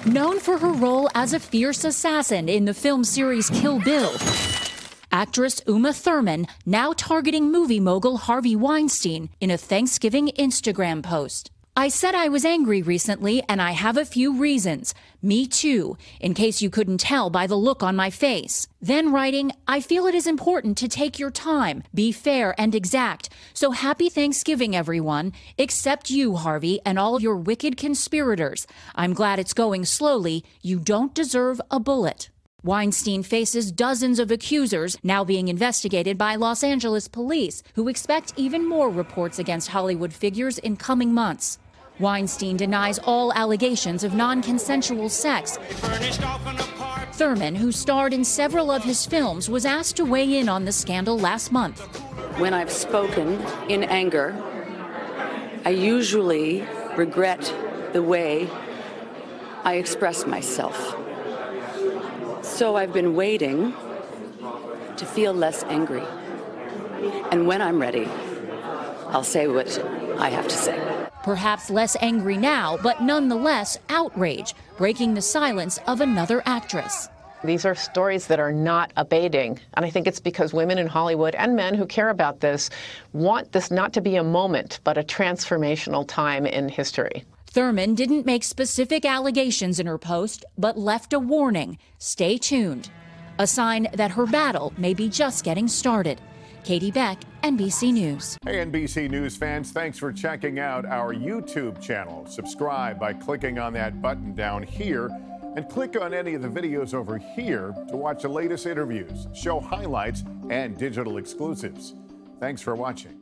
Known for her role as a fierce assassin in the film series Kill Bill, actress Uma Thurman now targeting movie mogul Harvey Weinstein in a Thanksgiving Instagram post. I said I was angry recently, and I have a few reasons. Me too, in case you couldn't tell by the look on my face. Then writing, I feel it is important to take your time, be fair and exact. So happy Thanksgiving, everyone, except you, Harvey, and all your wicked conspirators. I'm glad it's going slowly. You don't deserve a bullet. Weinstein faces dozens of accusers, now being investigated by Los Angeles police, who expect even more reports against Hollywood figures in coming months. Weinstein denies all allegations of non-consensual sex. Thurman, who starred in several of his films, was asked to weigh in on the scandal last month. When I've spoken in anger, I usually regret the way I express myself. So I've been waiting to feel less angry. And when I'm ready, I'll say what I have to say. Perhaps less angry now, but nonetheless outrage, breaking the silence of another actress. These are stories that are not abating, and I think it's because women in Hollywood and men who care about this want this not to be a moment, but a transformational time in history. Thurman didn't make specific allegations in her post, but left a warning. Stay tuned. A sign that her battle may be just getting started. Katie Beck, NBC News. Hey, NBC News fans, thanks for checking out our YouTube channel. Subscribe by clicking on that button down here and click on any of the videos over here to watch the latest interviews, show highlights, and digital exclusives. Thanks for watching.